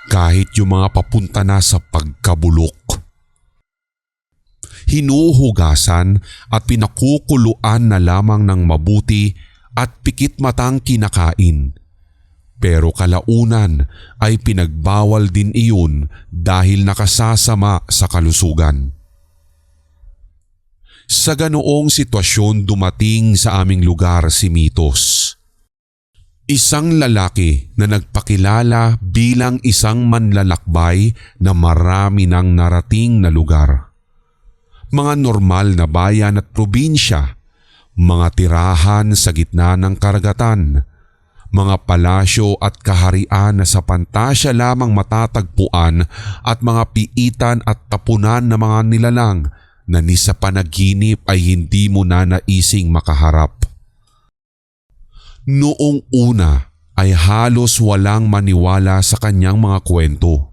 kahit yung mga papunta na sa pagkabulok. Hinuhugasan at pinakukuluan na lamang ng mabuti at pikit matang kinakain. Pero kalaunan ay pinagbawal din iyon dahil nakasasama sa kalusugan. Sa ganoong sitwasyon dumating sa aming lugar si Mitos. Isang lalaki na nagpakilala bilang isang manlalakbay na marami ng narating na lugar. Mga normal na bayan at probinsya, mga tirahan sa gitna ng karagatan, mga palasyo at kaharian na sa pantasya lamang matatagpuan at mga piitan at tapunan na mga nilalang na ni sa panaginip ay hindi mo na naising makaharap. Noong una ay halos walang maniwala sa kanyang mga kwento.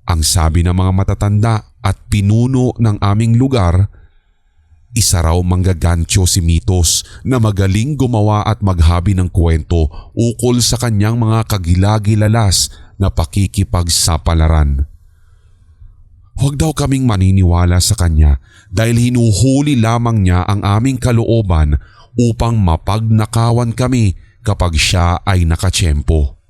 Ang sabi ng mga matatanda at pinuno ng aming lugar, isa raw manggagantyo si Mitos na magaling gumawa at maghabi ng kwento ukol sa kanyang mga kagilagilalas na pakikipagsapalaran. Huwag daw kaming maniniwala sa kanya dahil hinuhuli lamang niya ang aming kalooban upang mapagnakawan kami kapag siya ay nakatsyempo.